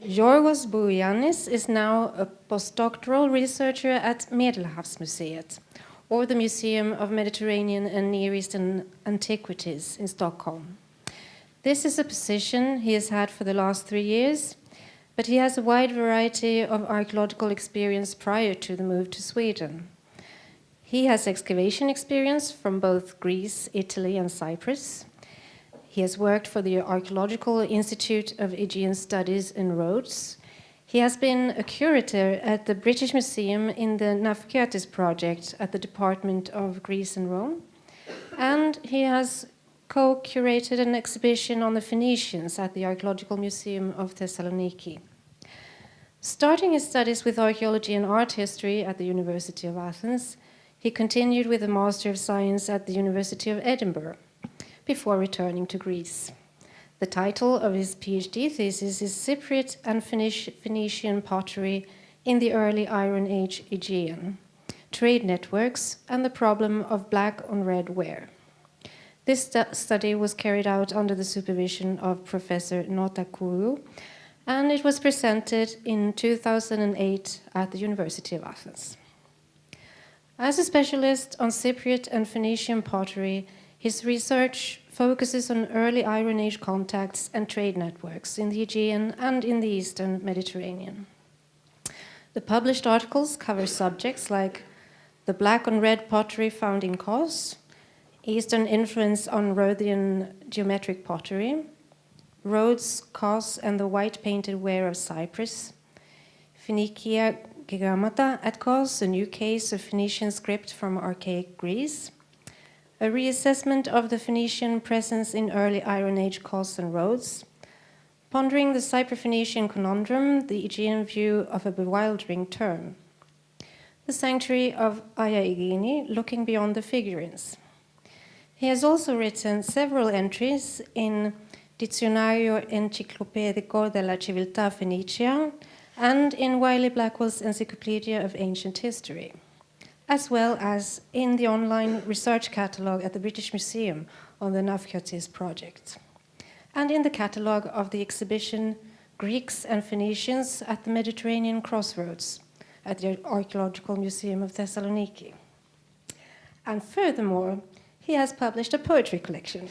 Giorgos Bourogiannis is now a postdoctoral researcher at Medelhavsmuseet, or the Museum of Mediterranean and Near Eastern Antiquities in Stockholm. This is a position he has had for the last 3 years, but he has a wide variety of archaeological experience prior to the move to Sweden. He has excavation experience from both Greece, Italy, and Cyprus. He has worked for the Archaeological Institute of Aegean Studies in Rhodes. He has been a curator at the British Museum in the Nafkatis project at the Department of Greece and Rome. And he has co-curated an exhibition on the Phoenicians at the Archaeological Museum of Thessaloniki. Starting his studies with archaeology and art history at the University of Athens, he continued with a Master of Science at the University of Edinburgh, before returning to Greece. The title of his PhD thesis is Cypriot and Phoenician Pottery in the Early Iron Age Aegean, Trade Networks and the Problem of Black on Red Ware. This study was carried out under the supervision of Professor Nota Kourou, and it was presented in 2008 at the University of Athens. As a specialist on Cypriot and Phoenician pottery, his research focuses on early Iron Age contacts and trade networks in the Aegean and in the Eastern Mediterranean. The published articles cover subjects like the black on red pottery found in Kos, Eastern influence on Rhodian geometric pottery, Rhodes, Kos, and the white painted ware of Cyprus, Phoenicia Gegrammata at Kos, a new case of Phoenician script from archaic Greece, a reassessment of the Phoenician presence in early Iron Age Kos and Rhodes, pondering the Cypro-Phoenician conundrum, the Aegean view of a bewildering term, the sanctuary of Ayia Irini, looking beyond the figurines. He has also written several entries in Dizionario Enciclopedico della Civiltà Fenicia and in Wiley Blackwell's Encyclopedia of Ancient History, as well as in the online research catalogue at the British Museum on the Nafkatis project, and in the catalogue of the exhibition Greeks and Phoenicians at the Mediterranean Crossroads at the Archaeological Museum of Thessaloniki. And furthermore, he has published a poetry collection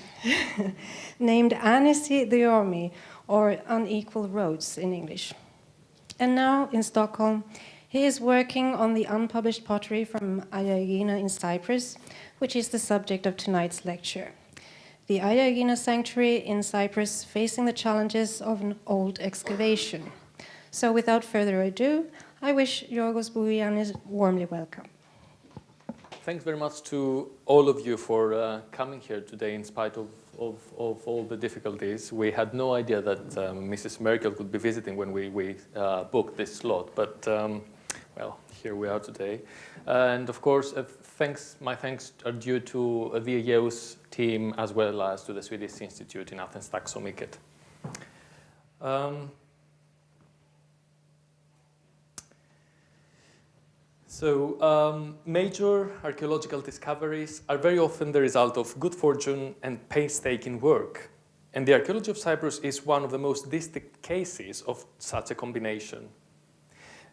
named Anisi Diomi, or Unequal Roads in English. And now in Stockholm, he is working on the unpublished pottery from Ayia Irini in Cyprus, which is the subject of tonight's lecture. The Ayia Irini sanctuary in Cyprus facing the challenges of an old excavation. So without further ado, I wish Giorgos Bourogiannis warmly welcome. Thanks very much to all of you for coming here today in spite of all the difficulties. We had no idea that Mrs. Merkel would be visiting when we booked this slot, but well, here we are today. And of course, my thanks are due to the Aegeus team as well as to the Swedish Institute in Athens, Taxomiket. Major archaeological discoveries are very often the result of good fortune and painstaking work. And the Archaeology of Cyprus is one of the most distinct cases of such a combination.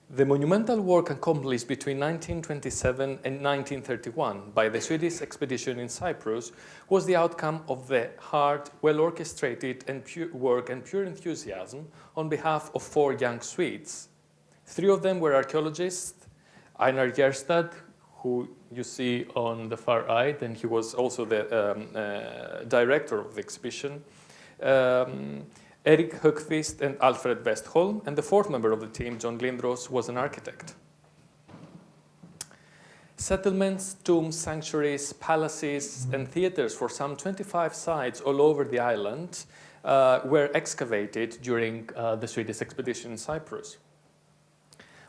The monumental work accomplished between 1927 and 1931 by the Swedish Expedition in Cyprus was the outcome of the hard, well-orchestrated work and pure enthusiasm on behalf of 4 young Swedes. 3 of them were archaeologists: Einar Gjerstad, who you see on the far right, and he was also the director of the exhibition, Erik Högqvist and Alfred Westholm, and the 4th member of the team, John Lindros, was an architect. Settlements, tombs, sanctuaries, palaces, and theaters for some 25 sites all over the island were excavated during the Swedish expedition in Cyprus.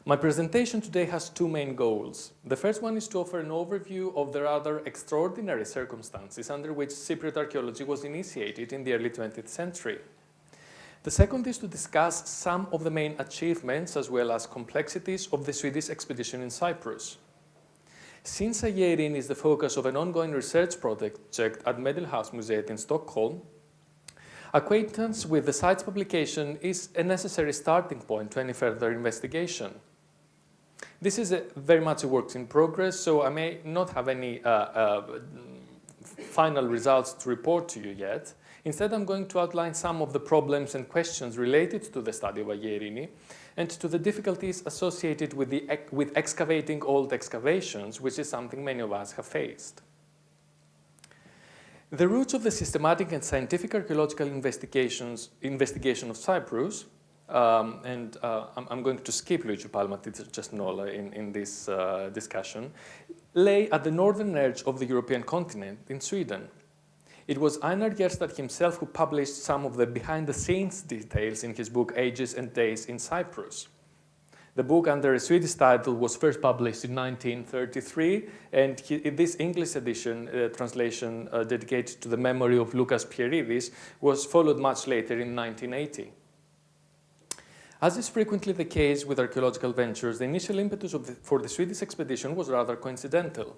My presentation today has 2 main goals. The first one is to offer an overview of the rather extraordinary circumstances under which Cypriot archaeology was initiated in the early 20th century. The second is to discuss some of the main achievements as well as complexities of the Swedish expedition in Cyprus. Since Ayia Irini is the focus of an ongoing research project at Medelhavsmuseet in Stockholm, Acquaintance with the site's publication is a necessary starting point to any further investigation. This is very much a work in progress, so I may not have any final results to report to you yet. Instead, I'm going to outline some of the problems and questions related to the study of Ayia Irini and to the difficulties associated with excavating old excavations, which is something many of us have faced. The roots of the systematic and scientific archaeological investigation of Cyprus, I'm going to skip Luigi Palma just Nola in this discussion, lay at the northern edge of the European continent in Sweden. It was Einar Gjerstad himself who published some of the behind-the-scenes details in his book Ages and Days in Cyprus. The book, under a Swedish title, was first published in 1933, and this English edition, translation dedicated to the memory of Loukas Pieridis, was followed much later in 1980. As is frequently the case with archaeological ventures, the initial impetus for the Swedish expedition was rather coincidental.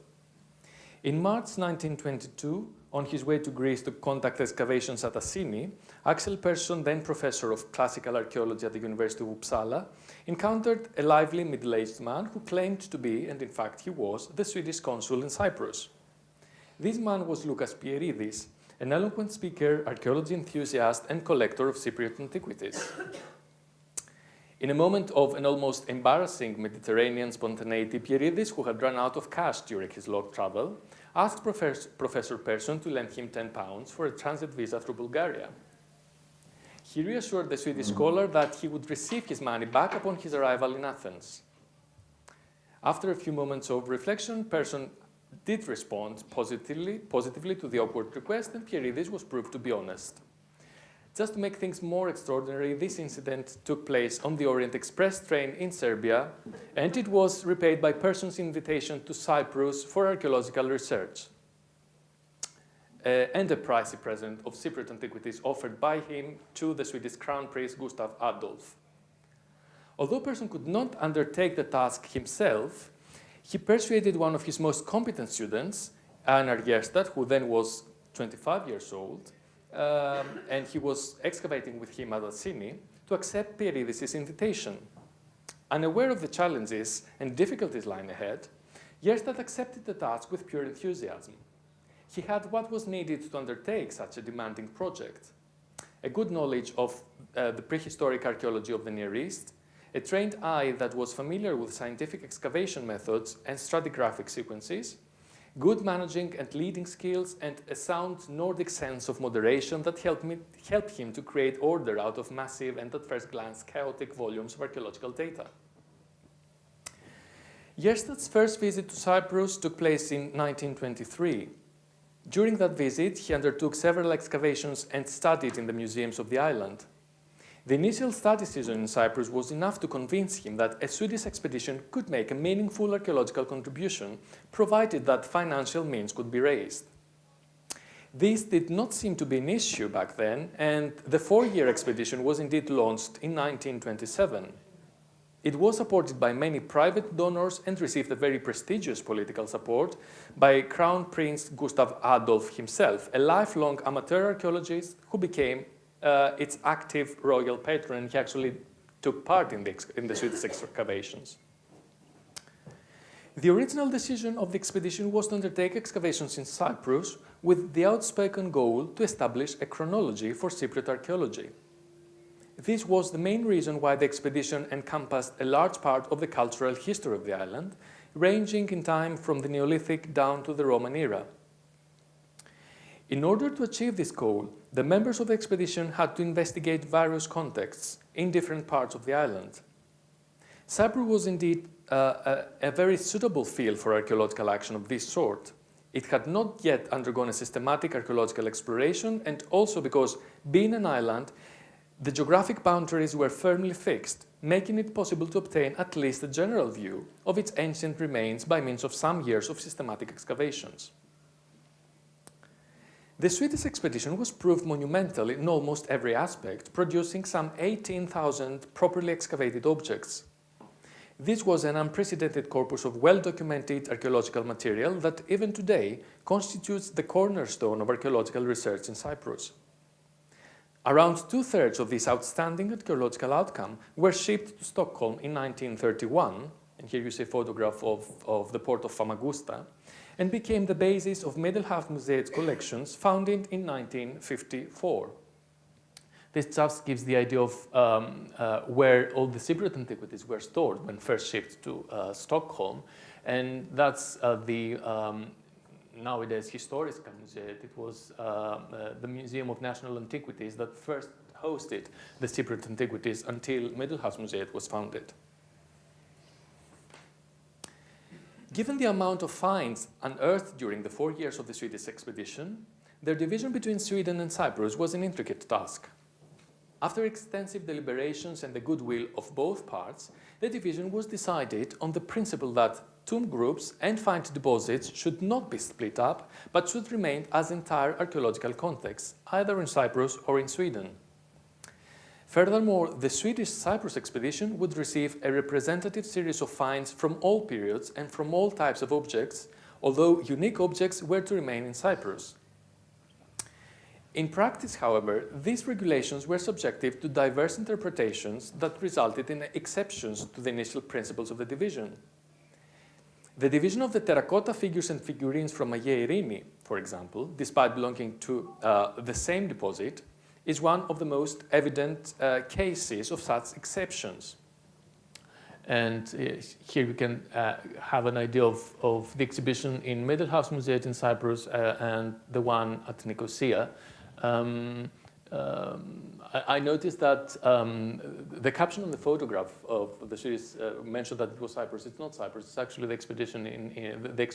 In March 1922, on his way to Greece to conduct excavations at Assini, Axel Persson, then professor of classical archaeology at the University of Uppsala, encountered a lively middle-aged man who claimed to be, and in fact he was, the Swedish consul in Cyprus. This man was Loukas Pieridis, an eloquent speaker, archaeology enthusiast, and collector of Cypriot antiquities. In a moment of an almost embarrassing Mediterranean spontaneity, Pieridis, who had run out of cash during his long travel, asked Professor Persson to lend him £10 for a transit visa through Bulgaria. He reassured the Swedish scholar that he would receive his money back upon his arrival in Athens. After a few moments of reflection, Persson did respond positively to the awkward request, and Pieridis was proved to be honest. Just to make things more extraordinary, this incident took place on the Orient Express train in Serbia, and it was repaid by Persson's invitation to Cyprus for archaeological research, and a pricey present of Cypriot antiquities offered by him to the Swedish Crown Prince Gustav Adolf. Although Persson could not undertake the task himself, he persuaded one of his most competent students, Einar Gjerstad, who then was 25 years old, and he was excavating with him at Assini, to accept Pieridis' invitation. Unaware of the challenges and difficulties lying ahead, Gjerstad accepted the task with pure enthusiasm. He had what was needed to undertake such a demanding project: a good knowledge of the prehistoric archaeology of the Near East, a trained eye that was familiar with scientific excavation methods and stratigraphic sequences, good managing and leading skills, and a sound Nordic sense of moderation that helped him to create order out of massive and, at first glance, chaotic volumes of archaeological data. Gjerstad's first visit to Cyprus took place in 1923. During that visit, he undertook several excavations and studied in the museums of the island. The initial study season in Cyprus was enough to convince him that a Swedish expedition could make a meaningful archaeological contribution, provided that financial means could be raised. This did not seem to be an issue back then, and the 4-year expedition was indeed launched in 1927. It was supported by many private donors and received a very prestigious political support by Crown Prince Gustav Adolf himself, a lifelong amateur archaeologist who became its active royal patron. He actually took part in the Swedish excavations. The original decision of the expedition was to undertake excavations in Cyprus with the outspoken goal to establish a chronology for Cypriot archaeology. This was the main reason why the expedition encompassed a large part of the cultural history of the island, ranging in time from the Neolithic down to the Roman era. In order to achieve this goal, the members of the expedition had to investigate various contexts in different parts of the island. Cyprus was indeed a very suitable field for archaeological action of this sort. It had not yet undergone a systematic archaeological exploration, and also because, being an island, the geographic boundaries were firmly fixed, making it possible to obtain at least a general view of its ancient remains by means of some years of systematic excavations. The Swedish expedition was proved monumental in almost every aspect, producing some 18,000 properly excavated objects. This was an unprecedented corpus of well-documented archaeological material that even today constitutes the cornerstone of archaeological research in Cyprus. Around 2/3 of this outstanding archaeological outcome were shipped to Stockholm in 1931, and here you see a photograph of the port of Famagusta, and became the basis of Medelhavsmuseet's collections founded in 1954. This just gives the idea of where all the Cypriot antiquities were stored when first shipped to Stockholm, and that's the nowadays Historiska Museet. It was the Museum of National Antiquities that first hosted the Cypriot antiquities until Medelhavsmuseet was founded. Given the amount of finds unearthed during the 4 years of the Swedish expedition, their division between Sweden and Cyprus was an intricate task. After extensive deliberations and the goodwill of both parts, the division was decided on the principle that tomb groups and find deposits should not be split up, but should remain as entire archaeological contexts, either in Cyprus or in Sweden. Furthermore, the Swedish Cyprus expedition would receive a representative series of finds from all periods and from all types of objects, although unique objects were to remain in Cyprus. In practice, however, these regulations were subjective to diverse interpretations that resulted in exceptions to the initial principles of the division. The division of the terracotta figures and figurines from Ayia Irini, for example, despite belonging to the same deposit, is one of the most evident cases of such exceptions. And here you can have an idea of the exhibition in Medelhavsmuseet in Cyprus and the one at Nicosia. I noticed that the caption on the photograph of the series mentioned that it was Cyprus. It's not Cyprus. It's actually the expedition in the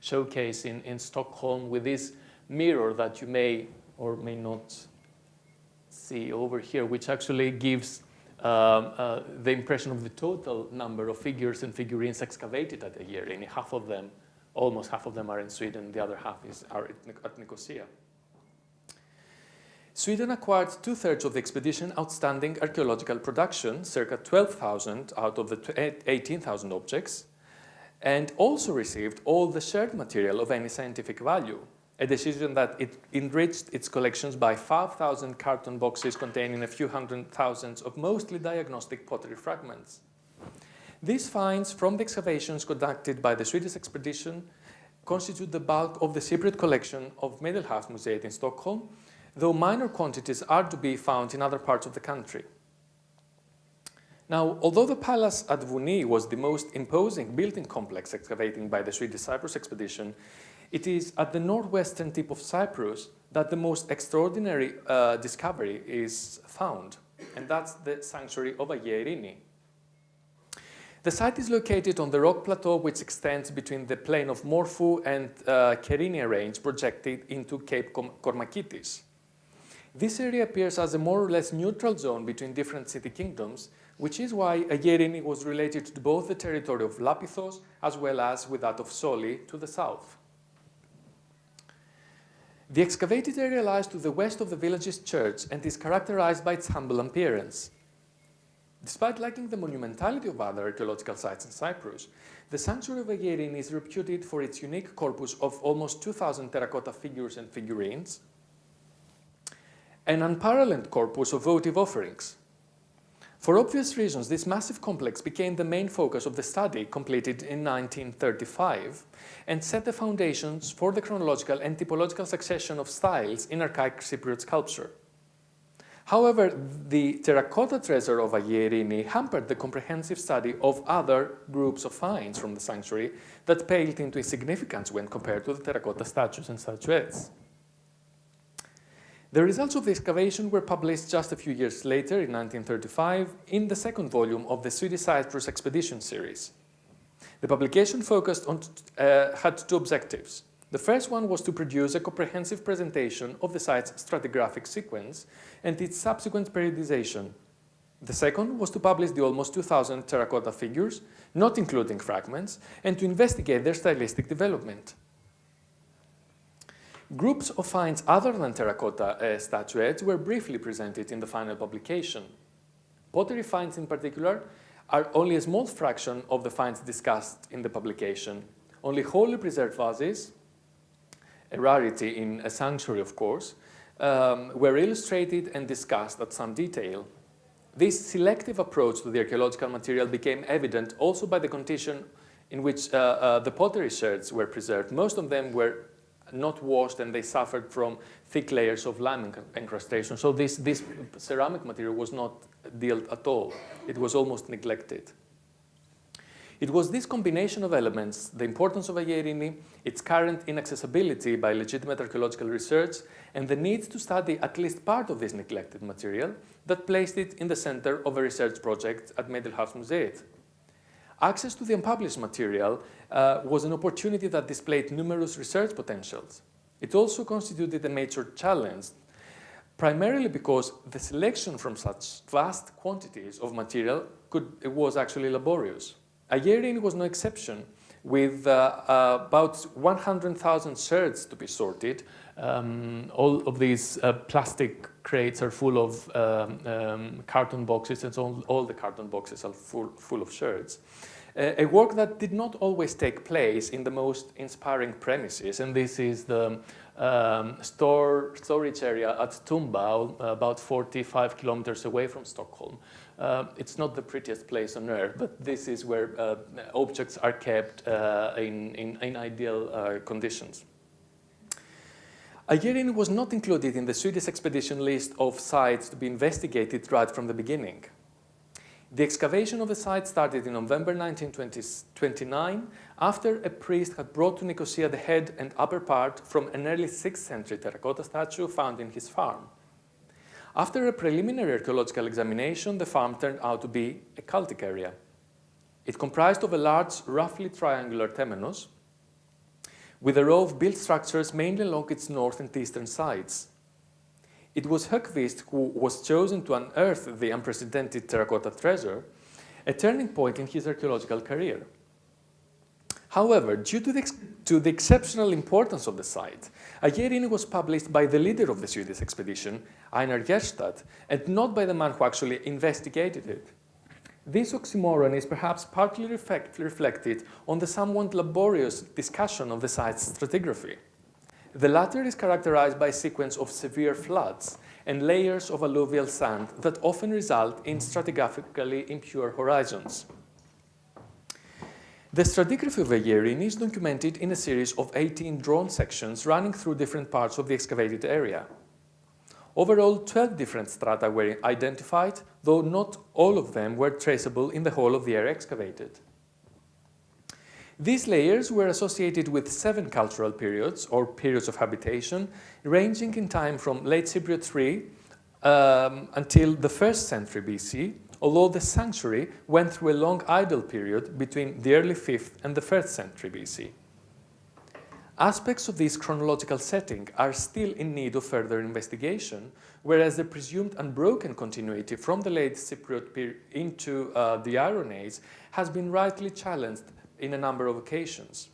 showcase in Stockholm with this mirror that you may or may not see over here, which actually gives the impression of the total number of figures and figurines excavated at Ayia Irini. Half of them, almost half of them, are in Sweden. The other half are at Nicosia. Sweden acquired 2/3 of the expedition outstanding archaeological production, circa 12,000 out of the 18,000 objects, and also received all the shared material of any scientific value, a decision that it enriched its collections by 5,000 carton boxes containing a few hundred thousands of mostly diagnostic pottery fragments. These finds from the excavations conducted by the Swedish expedition constitute the bulk of the Cypriot collection of Medelhavsmuseet in Stockholm, though minor quantities are to be found in other parts of the country. Now, although the palace at Vouni was the most imposing building complex excavated by the Swedish Cyprus expedition, it is at the northwestern tip of Cyprus that the most extraordinary discovery is found, and that's the sanctuary of Ayia Irini. The site is located on the rock plateau which extends between the plain of Morphou and Kerinia range projected into Cape Kormakitis. This area appears as a more or less neutral zone between different city kingdoms, which is why Ayia Irini was related to both the territory of Lapithos as well as with that of Soli to the south. The excavated area lies to the west of the village's church and is characterized by its humble appearance. Despite lacking the monumentality of other archaeological sites in Cyprus, the sanctuary of Ayia Irini is reputed for its unique corpus of almost 2,000 terracotta figures and figurines, an unparalleled corpus of votive offerings. For obvious reasons, this massive complex became the main focus of the study completed in 1935 and set the foundations for the chronological and typological succession of styles in archaic Cypriot sculpture. However, the terracotta treasure of Ayia Irini hampered the comprehensive study of other groups of finds from the sanctuary that paled into insignificance when compared to the terracotta statues and statuettes. The results of the excavation were published just a few years later, in 1935, in the second volume of the Swedish Cyprus Expedition series. The publication had two objectives. The first one was to produce a comprehensive presentation of the site's stratigraphic sequence and its subsequent periodization. The second was to publish the almost 2,000 terracotta figures, not including fragments, and to investigate their stylistic development. Groups of finds other than terracotta statuettes were briefly presented in the final publication. Pottery finds in particular are only a small fraction of the finds discussed in the publication. Only wholly preserved vases, a rarity in a sanctuary of course, were illustrated and discussed at some detail. This selective approach to the archaeological material became evident also by the condition in which the pottery sherds were preserved. Most of them were not washed and they suffered from thick layers of lime encrustation. So this ceramic material was not dealt at all. It was almost neglected. It was this combination of elements, the importance of Ayia Irini, its current inaccessibility by legitimate archaeological research, and the need to study at least part of this neglected material that placed it in the center of a research project at Medelhavsmuseet. Access to the unpublished material was an opportunity that displayed numerous research potentials. It also constituted a major challenge, primarily because the selection from such vast quantities of material was actually laborious. Ayia Irini was no exception, with about 100,000 sherds to be sorted. All of these plastic crates are full of carton boxes, and so all the carton boxes are full of sherds. A work that did not always take place in the most inspiring premises, and this is the storage area at Tumba, about 45 kilometers away from Stockholm. It's not the prettiest place on earth, but this is where objects are kept in ideal conditions. Ayia Irini was not included in the Swedish Expedition list of sites to be investigated right from the beginning. The excavation of the site started in November 1929 after a priest had brought to Nicosia the head and upper part from an early 6th century terracotta statue found in his farm. After a preliminary archaeological examination, the farm turned out to be a cultic area. It comprised of a large, roughly triangular temenos, with a row of built structures mainly along its north and eastern sides. It was Högvist who was chosen to unearth the unprecedented terracotta treasure, a turning point in his archaeological career. However, due to the exceptional importance of the site, Ayia Irini was published by the leader of the Swedish expedition, Einar Gjerstad, and not by the man who actually investigated it. This oxymoron is perhaps partly reflected on the somewhat laborious discussion of the site's stratigraphy. The latter is characterized by a sequence of severe floods and layers of alluvial sand that often result in stratigraphically impure horizons. The stratigraphy of Ayia Irini is documented in a series of 18 drawn sections running through different parts of the excavated area. Overall, 12 different strata were identified, though not all of them were traceable in the whole of the area excavated. These layers were associated with 7 cultural periods, or periods of habitation, ranging in time from late Cypriot III until the 1st century BC, although the sanctuary went through a long idle period between the early 5th and the 1st century BC. Aspects of this chronological setting are still in need of further investigation, whereas the presumed unbroken continuity from the late Cypriot period into the Iron Age has been rightly challenged in a number of occasions.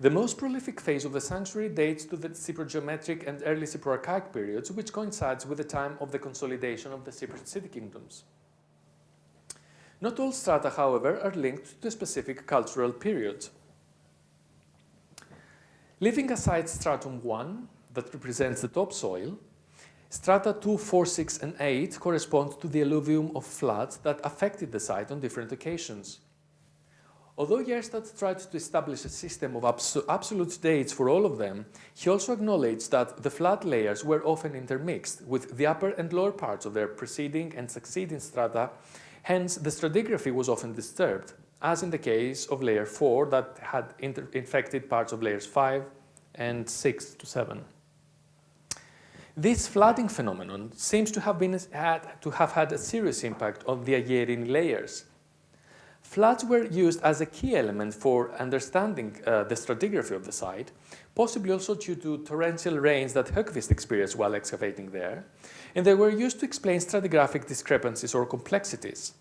The most prolific phase of the sanctuary dates to the Cyprogeometric and early Cyproarchaic periods, which coincides with the time of the consolidation of the Cypriot city kingdoms. Not all strata, however, are linked to a specific cultural period. Leaving aside stratum 1, that represents the topsoil, strata 2, 4, 6, and 8 correspond to the alluvium of floods that affected the site on different occasions. Although Gjerstad tried to establish a system of absolute dates for all of them, he also acknowledged that the flood layers were often intermixed with the upper and lower parts of their preceding and succeeding strata, hence the stratigraphy was often disturbed, as in the case of layer 4 that had infected parts of layers 5 and 6 to 7. This flooding phenomenon seems to have had a serious impact on the Ayia Irini layers. Floods were used as a key element for understanding the stratigraphy of the site, possibly also due to torrential rains that Högvist experienced while excavating there, and they were used to explain stratigraphic discrepancies or complexities.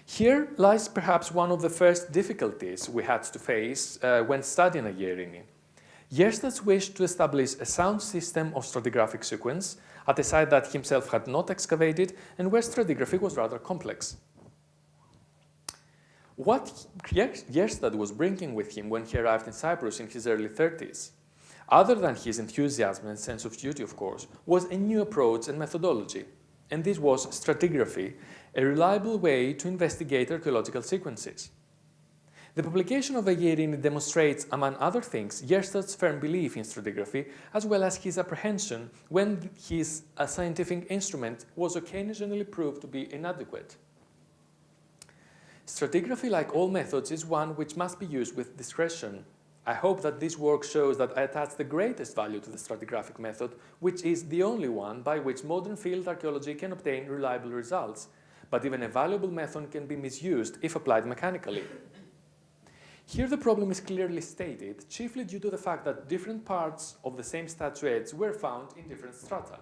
Here lies perhaps one of the first difficulties we had to face when studying Ayia Irini. Gjerstad's wish to establish a sound system of stratigraphic sequence at a site that himself had not excavated and where stratigraphy was rather complex. What Gjerstad was bringing with him when he arrived in Cyprus in his early 30s? Other than his enthusiasm and sense of duty, of course, was a new approach and methodology, and this was stratigraphy, a reliable way to investigate archaeological sequences. The publication of Ayia Irini demonstrates, among other things, Gierstadt's firm belief in stratigraphy, as well as his apprehension when his scientific instrument was occasionally proved to be inadequate. Stratigraphy, like all methods, is one which must be used with discretion. I hope that this work shows that I attach the greatest value to the stratigraphic method, which is the only one by which modern field archaeology can obtain reliable results, but even a valuable method can be misused if applied mechanically. Here the problem is clearly stated, chiefly due to the fact that different parts of the same statuettes were found in different strata.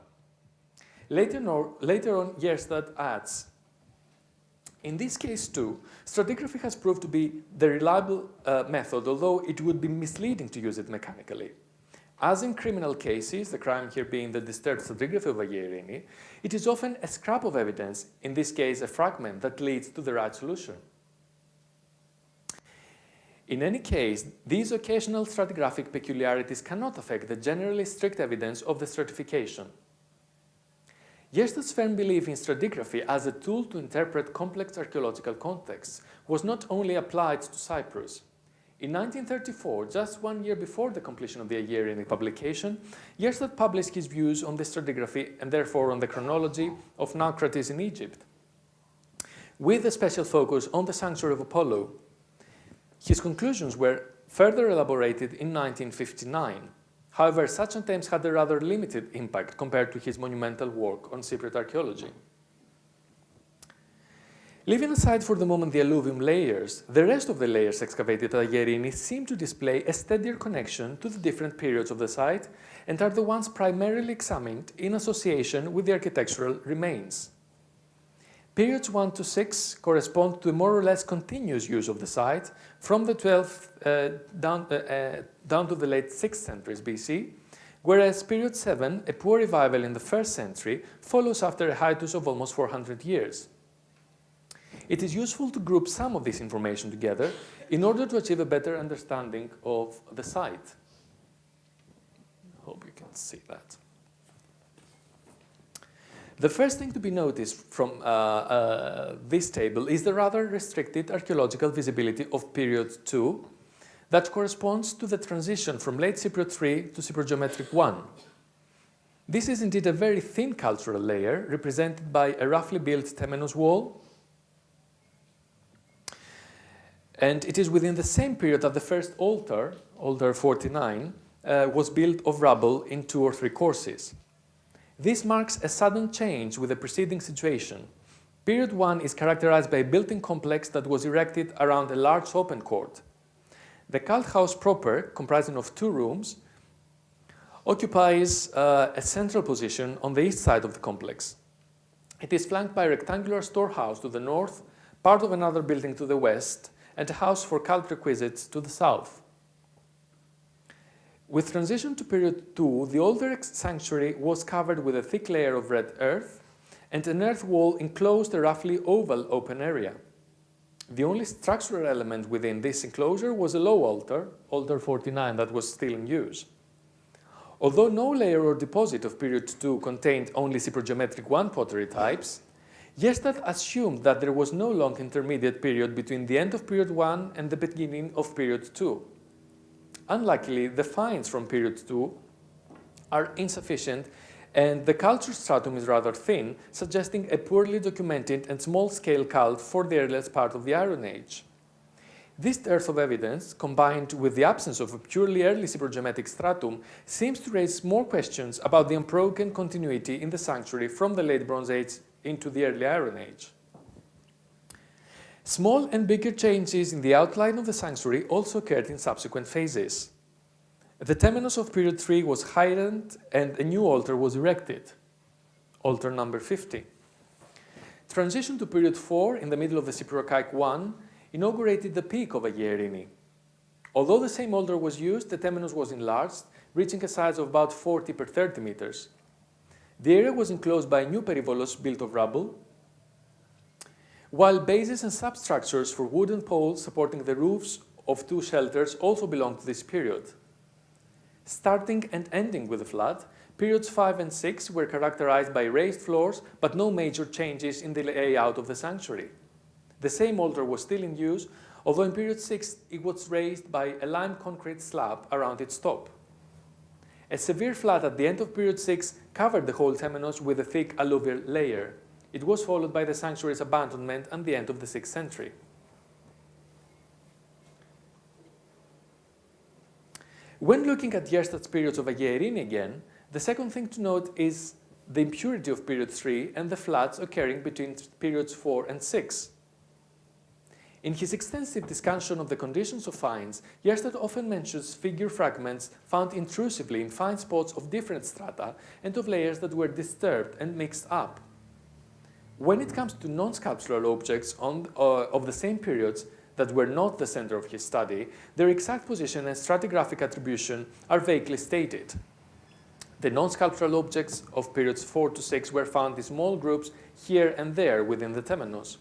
Later on, Gierstadt adds, in this case too, stratigraphy has proved to be the reliable method, although it would be misleading to use it mechanically. As in criminal cases, the crime here being the disturbed stratigraphy of Ayia Irini, it is often a scrap of evidence, in this case a fragment, that leads to the right solution. In any case, these occasional stratigraphic peculiarities cannot affect the generally strict evidence of the stratification. Gierstadt's firm belief in stratigraphy as a tool to interpret complex archaeological contexts was not only applied to Cyprus. In 1934, just 1 year before the completion of the Ayia Irini publication, Gierstadt published his views on the stratigraphy and therefore on the chronology of Naucratis in Egypt, with a special focus on the sanctuary of Apollo. His conclusions were further elaborated in 1959. However, such attempts had a rather limited impact compared to his monumental work on Cypriot archaeology. Leaving aside for the moment the alluvium layers, the rest of the layers excavated at Ayia Irini seem to display a steadier connection to the different periods of the site and are the ones primarily examined in association with the architectural remains. Periods 1 to 6 correspond to a more or less continuous use of the site from the 12th down to the late 6th centuries BC, whereas period 7, a poor revival in the 1st century, follows after a hiatus of almost 400 years. It is useful to group some of this information together in order to achieve a better understanding of the site. I hope you can see that. The first thing to be noticed from this table is the rather restricted archaeological visibility of period 2 that corresponds to the transition from late Cypriot 3 to Cypriogeometric 1. This is indeed a very thin cultural layer represented by a roughly built temenos wall, and it is within the same period that the first altar, altar 49, was built of rubble in 2 or 3 courses. This marks a sudden change with the preceding situation. Period 1 is characterized by a built-in complex that was erected around a large open court. The cult house proper, comprising of 2 rooms, occupies a central position on the east side of the complex. It is flanked by a rectangular storehouse to the north, part of another building to the west, and a house for cult requisites to the south. With transition to period 2, the older sanctuary was covered with a thick layer of red earth, and an earth wall enclosed a roughly oval open area. The only structural element within this enclosure was a low altar, altar 49, that was still in use. Although no layer or deposit of period 2 contained only Cypriogeometric 1 pottery types, Gierstadt assumed that there was no long intermediate period between the end of period 1 and the beginning of period 2. Unluckily, the finds from period 2 are insufficient, and the culture stratum is rather thin, suggesting a poorly documented and small-scale cult for the earliest part of the Iron Age. This dearth of evidence, combined with the absence of a purely early Cypriogeometric stratum, seems to raise more questions about the unbroken continuity in the sanctuary from the Late Bronze Age into the early Iron Age. Small and bigger changes in the outline of the sanctuary also occurred in subsequent phases. The temenos of period 3 was heightened and a new altar was erected, altar number 50. Transition to period 4 in the middle of the Cypriot 1 inaugurated the peak of Ayia Irini. Although the same altar was used, the temenos was enlarged, reaching a size of about 40 per 30 meters. The area was enclosed by a new perivolos built of rubble, while bases and substructures for wooden poles supporting the roofs of 2 shelters also belong to this period. Starting and ending with the flood, periods 5 and 6 were characterized by raised floors, but no major changes in the layout of the sanctuary. The same altar was still in use, although in period 6 it was raised by a lime concrete slab around its top. A severe flood at the end of period 6 covered the whole temenos with a thick alluvial layer. It was followed by the sanctuary's abandonment at the end of the 6th century. When looking at Gjerstad's periods of Ayia Irini again, the second thing to note is the impurity of period 3 and the floods occurring between periods 4 and 6. In his extensive discussion of the conditions of finds, Gjerstad often mentions figure fragments found intrusively in fine spots of different strata and of layers that were disturbed and mixed up. When it comes to non-sculptural objects of the same periods that were not the center of his study, their exact position and stratigraphic attribution are vaguely stated. The non-sculptural objects of periods 4 to 6 were found in small groups here and there within the temenos.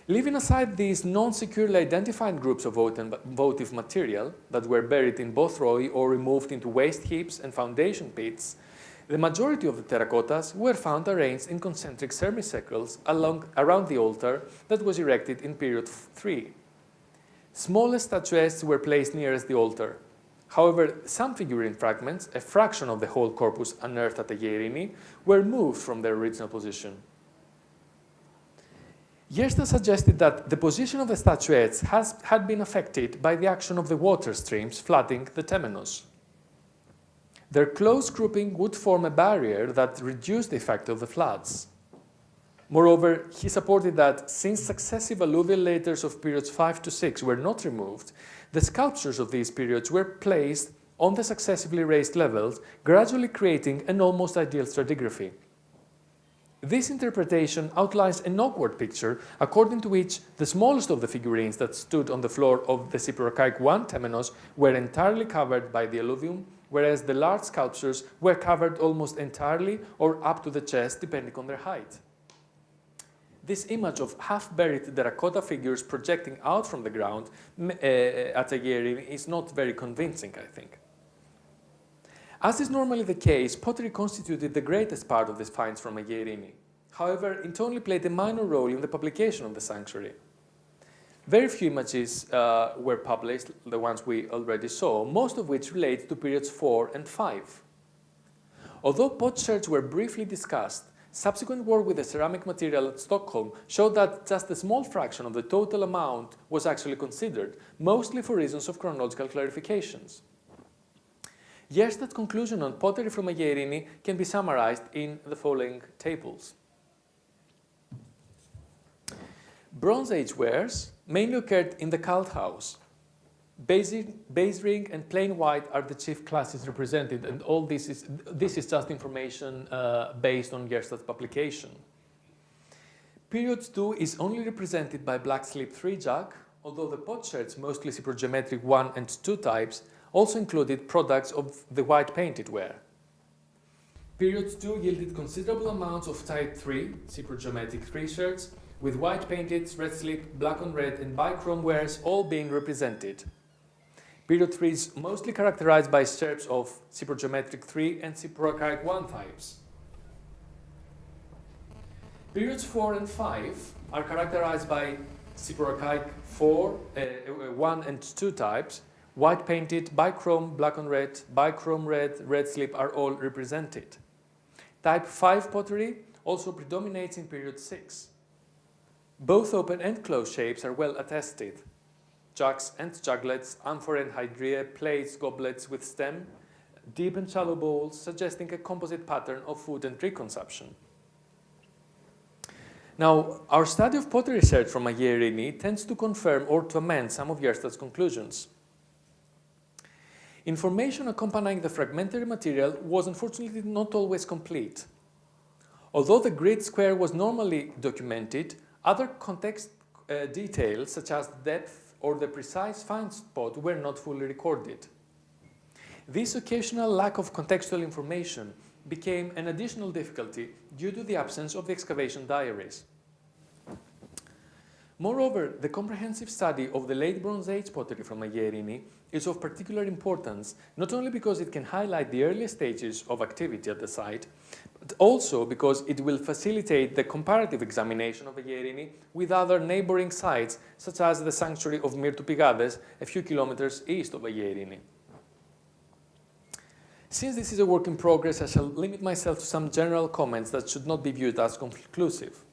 Leaving aside these non-securely identified groups of votive material that were buried in both roi or removed into waste heaps and foundation pits, the majority of the terracottas were found arranged in concentric semicircles around the altar that was erected in period 3. Smaller statuettes were placed nearest the altar. However, some figurine fragments, a fraction of the whole corpus unearthed at Ayia Irini, were moved from their original position. Gjerstad suggested that the position of the statuettes had been affected by the action of the water streams flooding the temenos. Their close grouping would form a barrier that reduced the effect of the floods. Moreover, he supported that since successive alluvial layers of periods 5 to 6 were not removed, the sculptures of these periods were placed on the successively raised levels, gradually creating an almost ideal stratigraphy. This interpretation outlines an awkward picture according to which the smallest of the figurines that stood on the floor of the Cypro-Archaic I temenos were entirely covered by the alluvium, whereas the large sculptures were covered almost entirely or up to the chest, depending on their height. This image of half-buried terracotta figures projecting out from the ground at Ayia Irini is not very convincing, I think. As is normally the case, pottery constituted the greatest part of these finds from Ayia Irini. However, it only played a minor role in the publication of the sanctuary. Very few images were published, the ones we already saw, most of which relate to periods 4 and 5. Although potsherds were briefly discussed, subsequent work with the ceramic material at Stockholm showed that just a small fraction of the total amount was actually considered, mostly for reasons of chronological clarifications. Gjerstad's conclusion on pottery from Ayia Irini can be summarized in the following tables. Bronze Age wares mainly occurred in the cult house. Base ring and plain white are the chief classes represented, and all this is just information based on Gjerstad's publication. Period 2 is only represented by black slip 3 jug, although the potsherds, mostly cyprogeometric 1 and 2 types, also included products of the white painted ware. Period 2 yielded considerable amounts of type 3, cyprogeometric 3 shirts, with white painted, red slip, black on red, and bichrome wares all being represented. Period 3 is mostly characterized by shirts of cyprogeometric 3 and Cypro-Archaic 1 types. Periods 4 and 5 are characterized by Cypro-Archaic 1 and 2 types. White painted, bichrome, black on red, bichrome red, red slip are all represented. Type 5 pottery also predominates in period 6. Both open and closed shapes are well attested. Jugs and juglets, amphora and hydria, plates, goblets with stem, deep and shallow bowls, suggesting a composite pattern of food and drink consumption. Now, our study of pottery research from Ayia Irini tends to confirm or to amend some of Gjerstad's conclusions. Information accompanying the fragmentary material was unfortunately not always complete. Although the grid square was normally documented, other context details such as depth or the precise find spot were not fully recorded. This occasional lack of contextual information became an additional difficulty due to the absence of the excavation diaries. Moreover, the comprehensive study of the late Bronze Age pottery from Ayia Irini is of particular importance, not only because it can highlight the early stages of activity at the site, but also because it will facilitate the comparative examination of Ayia Irini with other neighboring sites, such as the sanctuary of Myrtupigades, a few kilometers east of Ayia Irini. Since this is a work in progress, I shall limit myself to some general comments that should not be viewed as conclusive.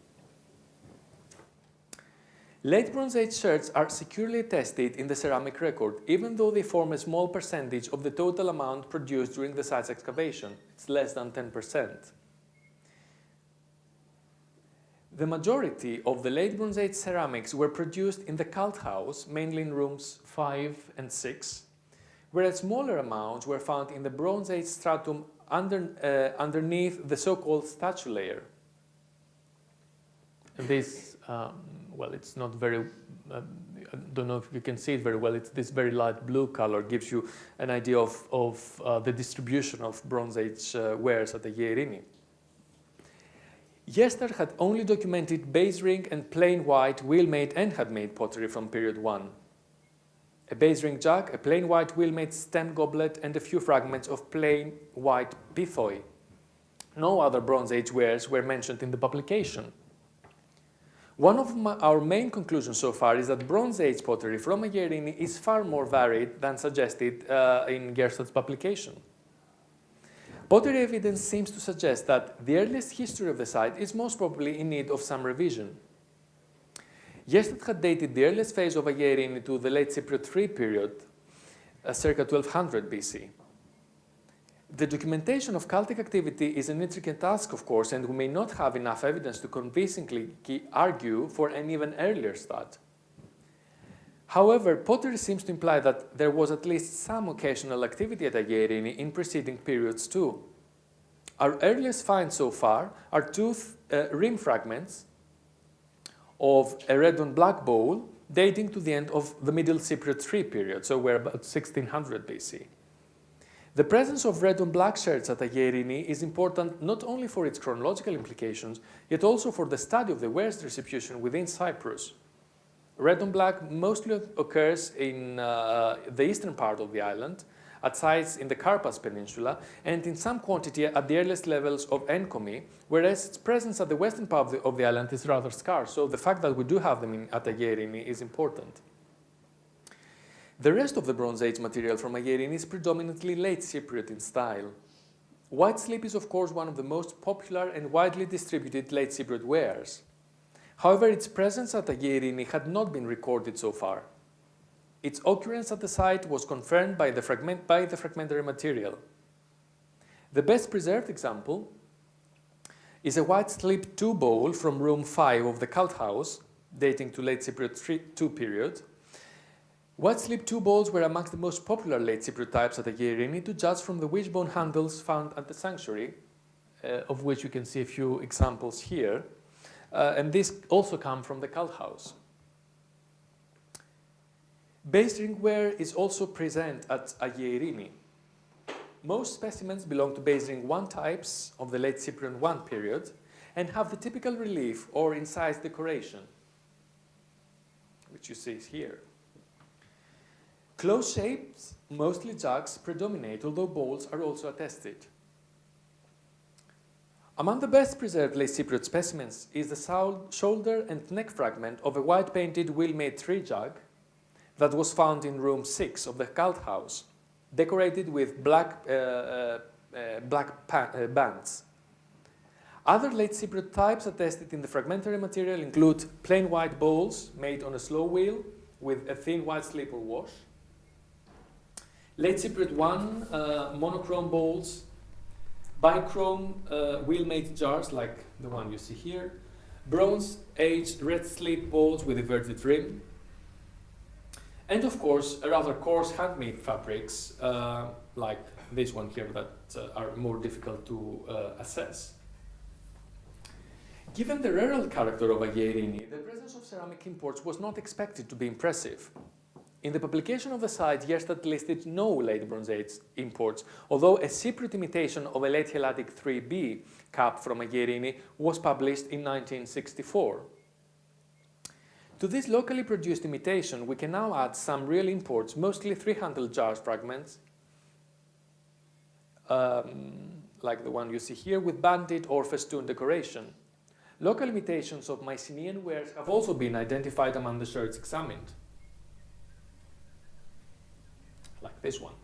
Late Bronze Age sherds are securely attested in the ceramic record, even though they form a small percentage of the total amount produced during the site's excavation. It's less than 10%. The majority of the late Bronze Age ceramics were produced in the cult house, mainly in rooms 5 and 6, whereas smaller amounts were found in the Bronze Age stratum underneath the so-called statue layer. This well, it's not very, I don't know if you can see it very well, it's this very light blue color gives you an idea of the distribution of Bronze Age wares at the Ayia Irini. Yester had only documented base ring and plain white wheel-made and handmade pottery from period 1. A base ring jug, a plain white wheel-made stem goblet, and a few fragments of plain white pithoi. No other Bronze Age wares were mentioned in the publication. One of our main conclusions so far is that Bronze Age pottery from Ayia Irini is far more varied than suggested in Gerstad's publication. Pottery evidence seems to suggest that the earliest history of the site is most probably in need of some revision. Gerstad had dated the earliest phase of Ayia Irini to the late Cypriot III period, circa 1200 BC. The documentation of cultic activity is an intricate task, of course, and we may not have enough evidence to convincingly argue for an even earlier start. However, pottery seems to imply that there was at least some occasional activity at Ayia Irini in preceding periods too. Our earliest finds so far are two rim fragments of a red and black bowl dating to the end of the Middle Cypriot III period, so we're about 1600 BC. The presence of red and black sherds at Ayia Irini is important not only for its chronological implications, yet also for the study of the wares distribution within Cyprus. Red and black mostly occurs in the eastern part of the island, at sites in the Karpas Peninsula, and in some quantity at the earliest levels of Enkomi, whereas its presence at the western part of the island is rather scarce, so the fact that we do have them at Ayia Irini is important. The rest of the Bronze Age material from Ayia Irini is predominantly late Cypriot in style. White slip is of course one of the most popular and widely distributed late Cypriot wares. However, its presence at Ayia Irini had not been recorded so far. Its occurrence at the site was confirmed by the fragmentary material. The best preserved example is a white slip 2 bowl from room 5 of the cult house, dating to late Cypriot II period. White slip 2 bowls were amongst the most popular late Cypriot types at Ayia Irini, to judge from the wishbone handles found at the sanctuary, of which you can see a few examples here. And these also come from the cult house. Base ring ware is also present at Ayia Irini. Most specimens belong to base ring 1 types of the late Cypriot I period and have the typical relief or incised decoration, which you see here. Close shapes, mostly jugs, predominate, although bowls are also attested. Among the best preserved late Cypriot specimens is the shoulder and neck fragment of a white painted wheel-made 3 jug that was found in room 6 of the cult house, decorated with black bands. Other late Cypriot types attested in the fragmentary material include plain white bowls made on a slow wheel with a thin white slip or wash, late Cypriot I monochrome bowls, bichrome wheel-made jars like the one you see here, Bronze-aged red slip bowls with inverted rim, and of course rather coarse handmade fabrics like this one here that are more difficult to assess. Given the rural character of Ayia Irini, the presence of ceramic imports was not expected to be impressive. In the publication of the site, Gerstad listed no late Bronze Age imports, although a Cypriot imitation of a late Helladic 3B cup from Ayia Irini was published in 1964. To this locally produced imitation, we can now add some real imports, mostly three-handled jar fragments, like the one you see here, with banded or festoon decoration. Local imitations of Mycenaean wares have also been identified among the sherds examined, like this one.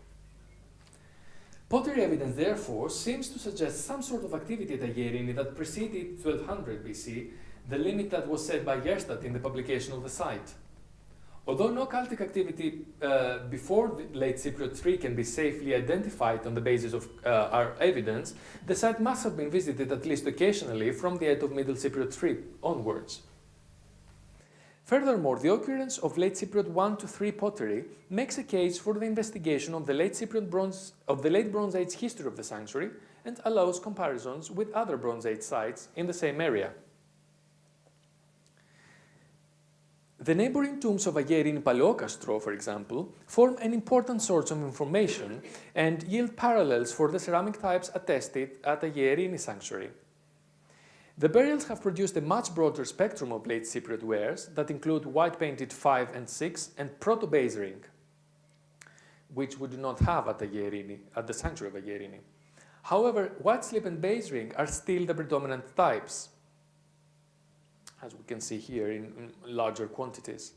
Pottery evidence, therefore, seems to suggest some sort of activity at Ayia Irini that preceded 1200 BC, the limit that was set by Yerstadt in the publication of the site. Although no cultic activity before the late Cypriot III can be safely identified on the basis of our evidence, the site must have been visited at least occasionally from the end of Middle Cypriot III onwards. Furthermore, the occurrence of late Cypriot I to III pottery makes a case for the investigation of the late Bronze Age history of the sanctuary and allows comparisons with other Bronze Age sites in the same area. The neighboring tombs of Ayia Irini Paleokastro, for example, form an important source of information and yield parallels for the ceramic types attested at Ayia Irini sanctuary. The burials have produced a much broader spectrum of late Cypriot wares that include white-painted 5 and 6 and proto-base ring, which we do not have at Ayia Irini, at the sanctuary of Ayia Irini. However, white slip and base ring are still the predominant types, as we can see here in larger quantities.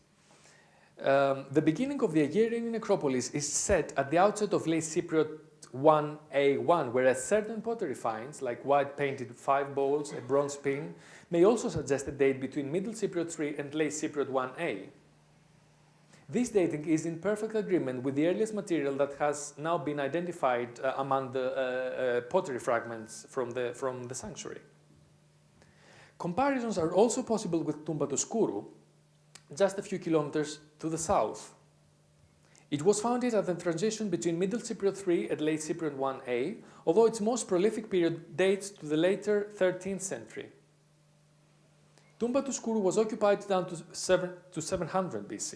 The beginning of the Ayia Irini necropolis is set at the outset of late Cypriot 1A1, whereas certain pottery finds, like white-painted 5 bowls, a bronze pin, may also suggest a date between Middle Cypriot III and late Cypriot 1A. This dating is in perfect agreement with the earliest material that has now been identified among the pottery fragments from the sanctuary. Comparisons are also possible with Tumba Toskourou, just a few kilometers to the south. It was founded at the transition between Middle Cypriot III and late Cypriot 1A, although its most prolific period dates to the later 13th century. Tumba Toskourou was occupied down to 700 BC.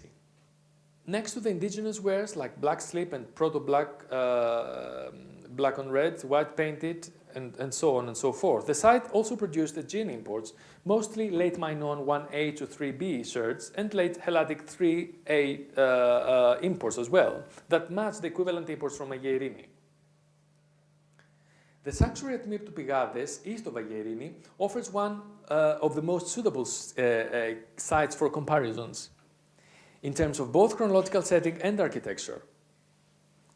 Next to the indigenous wares like black slip and proto-black, black on red, white painted, and so on and so forth. The site also produced Aegean imports, mostly late Minoan 1A to 3B sherds and late Helladic 3A imports as well, that match the equivalent imports from Ayia Irini. The sanctuary at Myrtou Pygades, east of Ayia Irini, offers one of the most suitable sites for comparisons in terms of both chronological setting and architecture.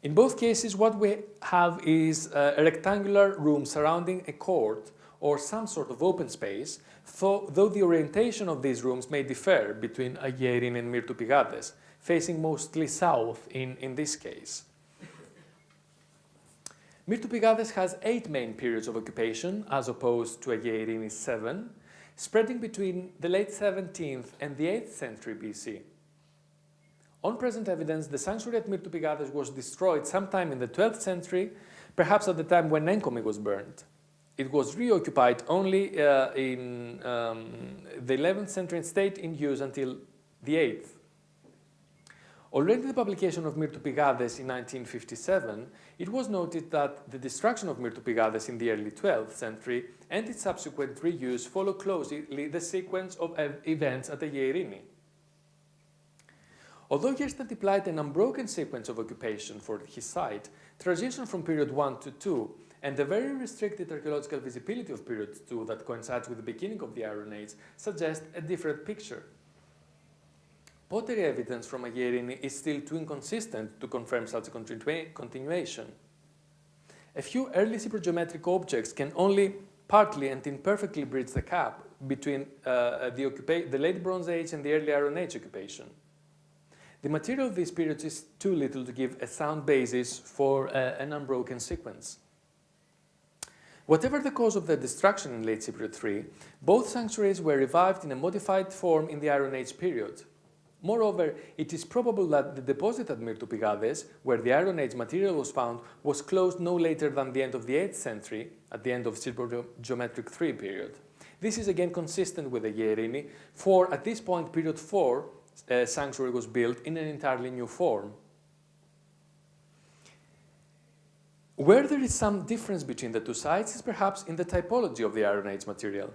In both cases, what we have is a rectangular room surrounding a court or some sort of open space, though the orientation of these rooms may differ between Ayia Irini and Myrtou Pygades, facing mostly south in this case. Myrtou Pygades has 8 main periods of occupation, as opposed to Ayia Irini's 7, spreading between the late 17th and the 8th century BC. On present evidence, the sanctuary at Myrtou Pygades was destroyed sometime in the 12th century, perhaps at the time when Enkomi was burned. It was reoccupied only in the 11th century and stayed in use until the 8th. Already in the publication of Myrtou Pygades in 1957, it was noted that the destruction of Myrtou Pygades in the early 12th century and its subsequent reuse follow closely the sequence of events at Ayia Irini. Although Yerstadt applied an unbroken sequence of occupation for his site, transition from period 1 to 2 and the very restricted archaeological visibility of period 2 that coincides with the beginning of the Iron Age suggest a different picture. Pottery evidence from Ayia Irini is still too inconsistent to confirm such a continuation. A few early cyprogeometric objects can only partly and imperfectly bridge the gap between the late Bronze Age and the early Iron Age occupation. The material of these periods is too little to give a sound basis for an unbroken sequence. Whatever the cause of the destruction in late Cypriot III, both sanctuaries were revived in a modified form in the Iron Age period. Moreover, it is probable that the deposit at Myrtou Pygades, where the Iron Age material was found, was closed no later than the end of the 8th century, at the end of Cyprogeometric III period. This is again consistent with Ayia Irini, for at this point, period 4, sanctuary was built in an entirely new form. Where there is some difference between the two sites is perhaps in the typology of the Iron Age material.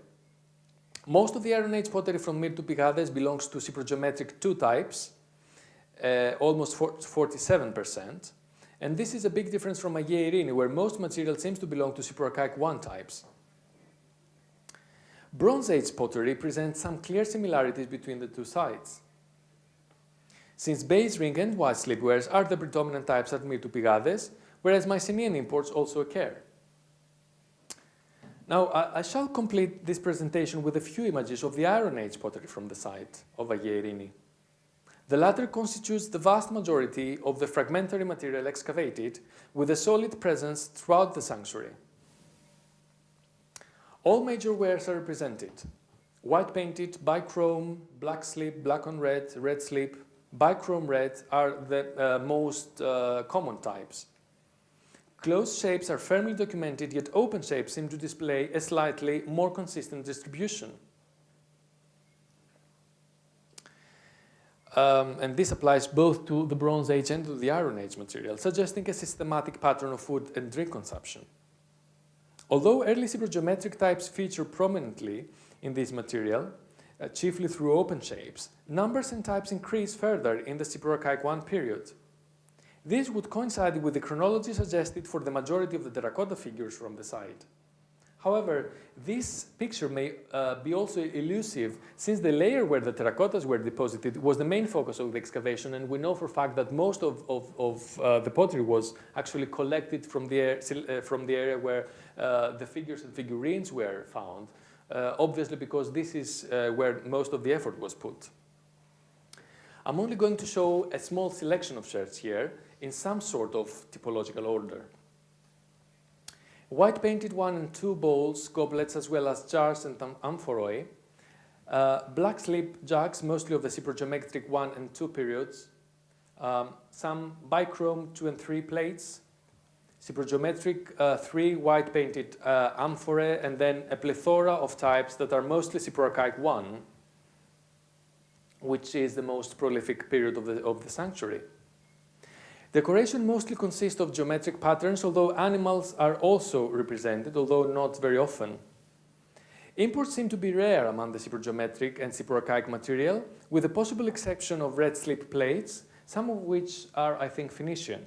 Most of the Iron Age pottery from Myrtopygades belongs to Cyprogeometric 2 types, almost 47%. And this is a big difference from Ayia Irini, where most material seems to belong to Cyproarchaic 1 types. Bronze Age pottery presents some clear similarities between the two sites, since base ring and white slipwares are the predominant types at Myrtopygades, whereas Mycenaean imports also occur. Now, I shall complete this presentation with a few images of the Iron Age pottery from the site of Ayia Irini. The latter constitutes the vast majority of the fragmentary material excavated, with a solid presence throughout the sanctuary. All major wares are represented: white painted, bichrome, black slip, black on red, red slip. Bichrome red are the most common types. Closed shapes are firmly documented, yet open shapes seem to display a slightly more consistent distribution. And this applies both to the Bronze Age and to the Iron Age material, suggesting a systematic pattern of food and drink consumption. Although early Cyprogeometric types feature prominently in this material, chiefly through open shapes, numbers and types increase further in the Cyproarchaic 1 period. This would coincide with the chronology suggested for the majority of the terracotta figures from the site. However, this picture may be also elusive, since the layer where the terracottas were deposited was the main focus of the excavation, and we know for a fact that most of the pottery was actually collected from the area where the figures and figurines were found, obviously because this is where most of the effort was put. I'm only going to show a small selection of sherds here in some sort of typological order. White painted 1 and 2 bowls, goblets, as well as jars and amphorae. Black slip jugs, mostly of the Cyprogeometric 1 and 2 periods. Some bichrome 2 and 3 plates. Cyprogeometric 3 white painted amphorae, and then a plethora of types that are mostly Cyproarchaic 1, which is the most prolific period of the sanctuary. Decoration mostly consists of geometric patterns, although animals are also represented, although not very often. Imports seem to be rare among the Cyprogeometric and Cyproarchaic material, with the possible exception of red slip plates, some of which are, I think, Phoenician.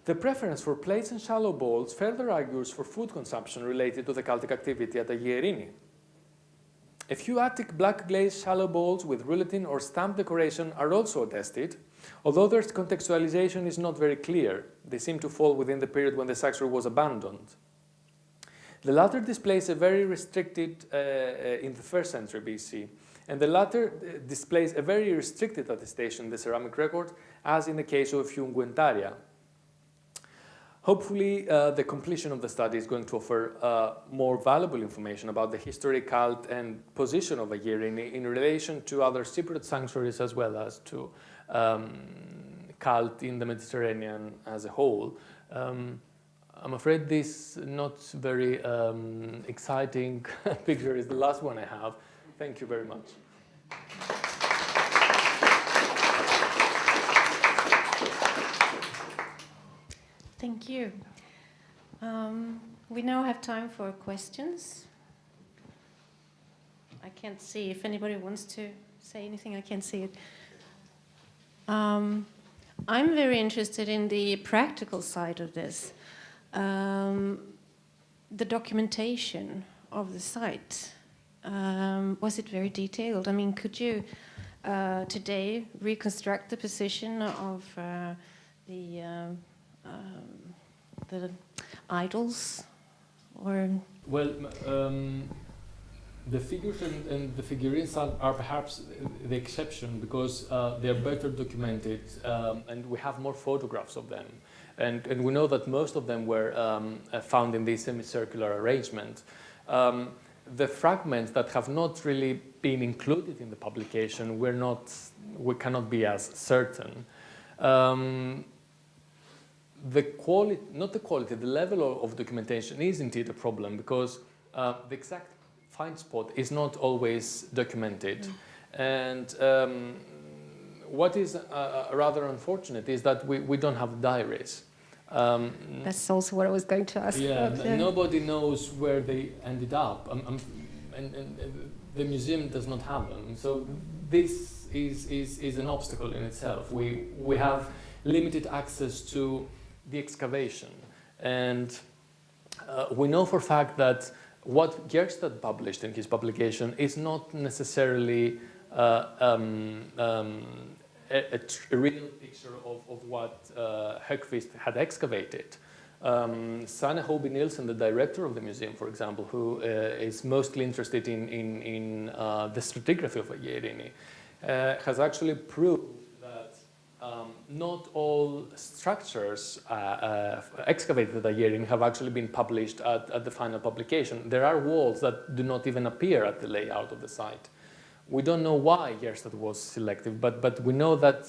The preference for plates and shallow bowls further argues for food consumption related to the cultic activity at Ayia Irini. A few Attic black glazed shallow bowls with rouletin or stamp decoration are also attested, although their contextualization is not very clear. They seem to fall within the period when the sanctuary was abandoned. The latter displays a very restricted, in the 1st century BC, and the latter displays a very restricted attestation in the ceramic record, as in the case of a few unguentaria. Hopefully, the completion of the study is going to offer more valuable information about the history, cult, and position of Ayia Irini in relation to other Cypriot sanctuaries, as well as to cult in the Mediterranean as a whole. I'm afraid this not very exciting picture is the last one I have. Thank you very much. Thank you. We now have time for questions. I can't see if anybody wants to say anything. I can't see it. I'm very interested in the practical side of this. The documentation of the site. Was it very detailed? I mean, could you today reconstruct the position of the idols, or? Well, the figures and the figurines are perhaps the exception, because they're better documented, and we have more photographs of them. And we know that most of them were found in this semicircular arrangement. The fragments that have not really been included in the publication, we cannot be as certain. The level of documentation is indeed a problem, because the exact find spot is not always documented. And what is rather unfortunate is that we don't have diaries. That's also what I was going to ask. Yeah, nobody knows where they ended up. and the museum does not have them. So this is an obstacle in itself. We have limited access to the excavation, and we know for a fact that what Giorgos published in his publication is not necessarily a real picture of what Högqvist had excavated. Sanne Hoby Nielsen, the director of the museum, for example, who is mostly interested in the stratigraphy of Ayia Irini, has actually proved that not all structures excavated at Ayia Irini have actually been published at the final publication. There are walls that do not even appear at the layout of the site. We don't know why Giorgos was selective, but we know that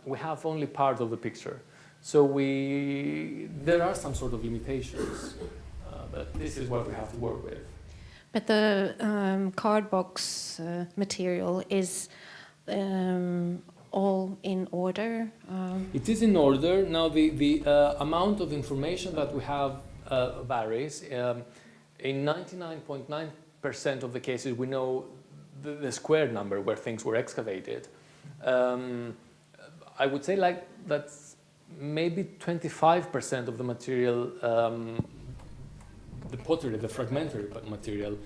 we have only part of the picture. So there are some sort of limitations, but this is what we have to work with. But the card box material is all in order? It is in order. Now the amount of information that we have varies. In 99.9% of the cases we know the square number where things were excavated. I would say like that's maybe 25% of the material, the pottery, the fragmentary material,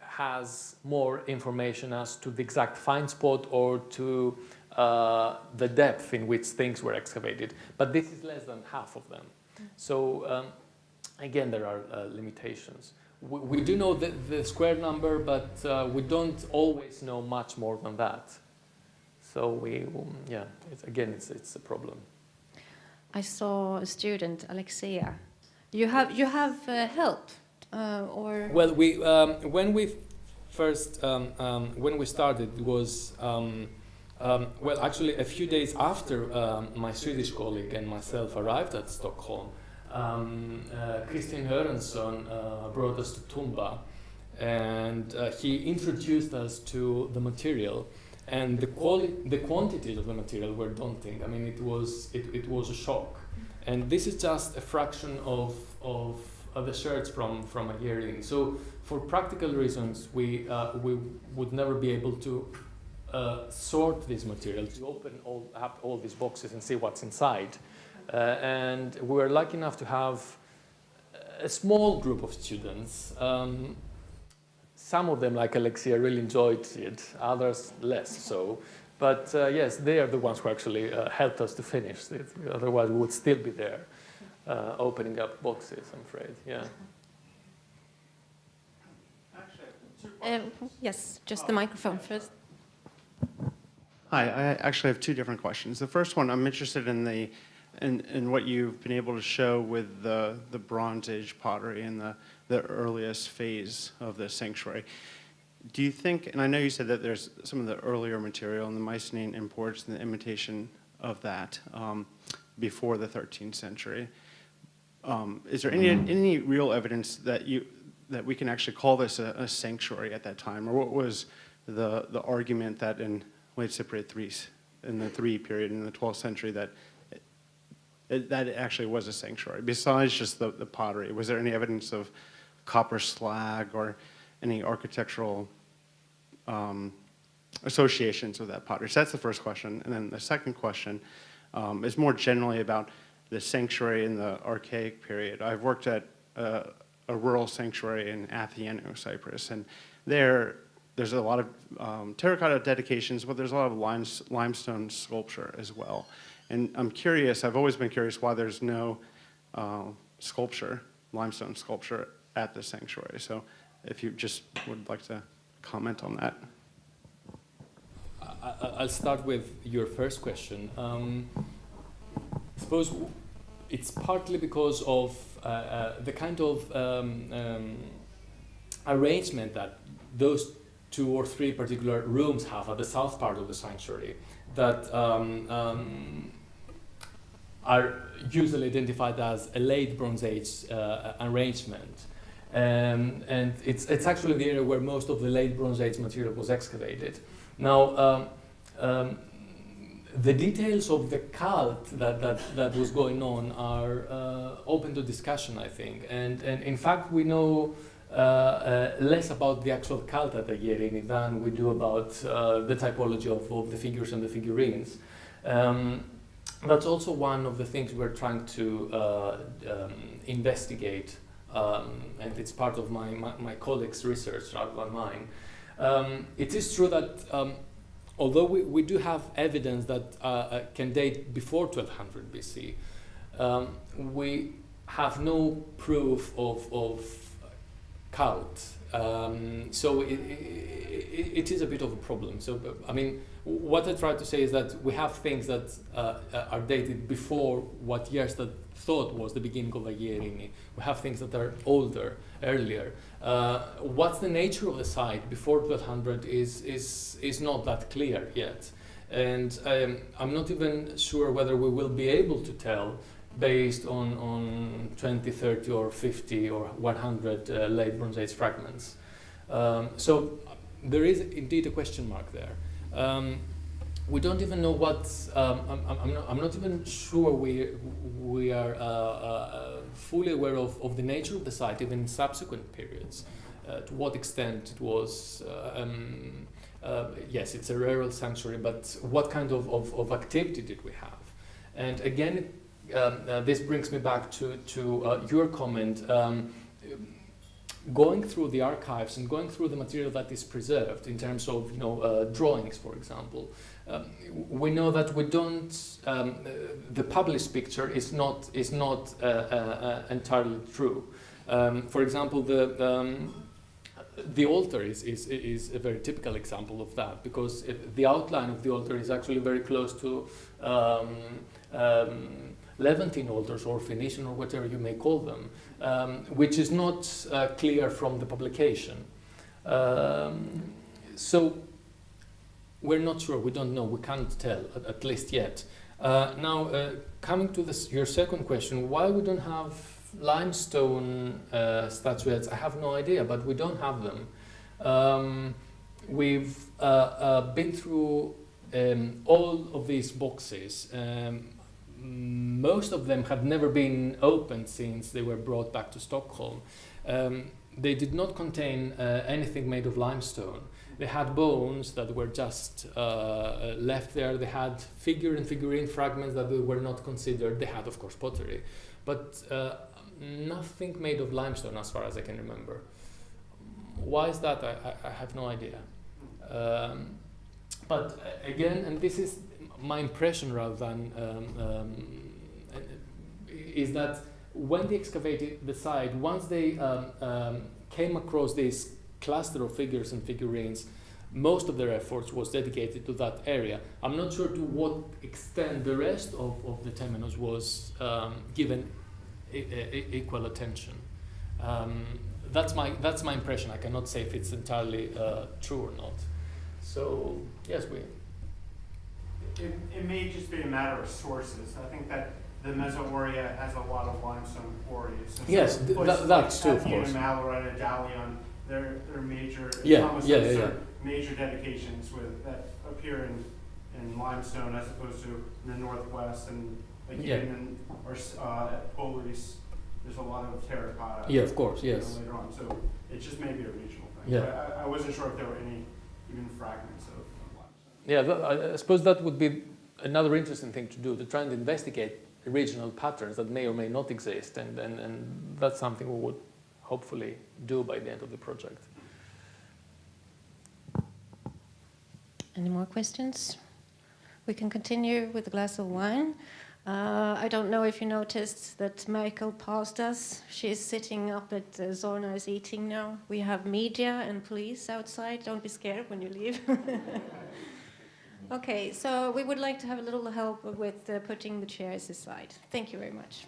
has more information as to the exact find spot or to the depth in which things were excavated. But this is less than half of them. So again, there are limitations. We do know the square number, but we don't always know much more than that. So it's a problem. I saw a student, Alexia. You have help, or? Well, when we first when we started, it was well, actually a few days after my Swedish colleague and myself arrived at Stockholm. Christian Hörensson brought us to Tumba, and he introduced us to the material. And the quantities of the material were daunting. I mean, it was a shock. And this is just a fraction of the sherds from Ayia Irini. So for practical reasons, we would never be able to sort this material, to open all these boxes and see what's inside. And we were lucky enough to have a small group of students. Some of them, like Alexia, really enjoyed it, others less so. But yes, they are the ones who actually helped us to finish it. Otherwise, we would still be there, opening up boxes, I'm afraid. Yeah. Yes, just the microphone first. Hi, I actually have two different questions. The first one, I'm interested in what you've been able to show with the Bronze Age pottery and the earliest phase of the sanctuary. Do you think, and I know you said that there's some of the earlier material and the Mycenaean imports and the imitation of that before the 13th century. Is there any real evidence that we can actually call this a sanctuary at that time? Or what was the argument that in late Cypriot Thrace, in the III period in the 12th century, that it actually was a sanctuary, besides just the pottery? Was there any evidence of copper slag or any architectural associations with that pottery? So that's the first question. And then the second question is more generally about the sanctuary in the Archaic period. I've worked at a rural sanctuary in Aegean, Cyprus, and there's a lot of terracotta dedications, but there's a lot of limestone sculpture as well. And I'm curious, I've always been curious why there's no sculpture, limestone sculpture at the sanctuary. So if you just would like to comment on that. I'll start with your first question. I suppose it's partly because of the kind of arrangement that those 2 or 3 particular rooms have at the south part of the sanctuary that are usually identified as a late Bronze Age arrangement. And it's actually the area where most of the late Bronze Age material was excavated. Now, the details of the cult that was going on are open to discussion, I think. And in fact, we know less about the actual cult at Ayia Irini than we do about the typology of the figures and the figurines. That's also one of the things we're trying to investigate, and it's part of my colleagues' research rather than mine. It is true that although we do have evidence that can date before 1200 BC, we have no proof of cult. So it is a bit of a problem. So, I mean, what I try to say is that we have things that are dated before what Gjerstad thought was the beginning of Ayia Irini. We have things that are older, earlier. What's the nature of the site before 1200 is not that clear yet. And I'm not even sure whether we will be able to tell based on 20, 30 or 50 or 100 late Bronze Age fragments. So there is indeed a question mark there. We don't even know what, I'm not even sure we are fully aware of the nature of the site even in subsequent periods, to what extent it was, yes, it's a rural sanctuary, but what kind of activity did we have? And again, this brings me back to your comment. Going through the archives and going through the material that is preserved in terms of drawings, for example, we know that we don't. The published picture is not entirely true. For example, the altar is a very typical example of that, because the outline of the altar is actually very close to Levantine altars or Phoenician or whatever you may call them, which is not clear from the publication. So we're not sure, we don't know, we can't tell, at least yet. Now, coming to your second question, why we don't have limestone statuettes, I have no idea, but we don't have them. We've been through all of these boxes. Most of them had never been opened since they were brought back to Stockholm. They did not contain anything made of limestone. They had bones that were just left there. They had figure and figurine fragments that were not considered. They had, of course, pottery, but nothing made of limestone as far as I can remember. Why is that? I have no idea. But again, and this is my impression rather than, is that when they excavated the site, once they came across this cluster of figures and figurines, most of their efforts was dedicated to that area. I'm not sure to what extent the rest of the temenos was given equal attention. That's my impression. I cannot say if it's entirely true or not. So yes, It may just be a matter of sources. I think that the Mesoauria has a lot of limestone quarries. So yes, that's true, of course. Maloretta, Dalion, they're major, major dedications that appear in limestone as opposed to in the northwest and Aegean or at Polis. There's a lot of terracotta. Yeah, of course, yes. Later on, so it just may be a regional thing. Yeah. But I wasn't sure if there were any even fragments of limestone. Yeah, I suppose that would be another interesting thing to do, to try and investigate regional patterns that may or may not exist, and that's something we would hopefully do by the end of the project. Any more questions? We can continue with a glass of wine. I don't know if you noticed that Michael passed us. She's sitting up at Zorna is eating now. We have media and police outside. Don't be scared when you leave. Okay, so we would like to have a little help with putting the chairs aside. Thank you very much.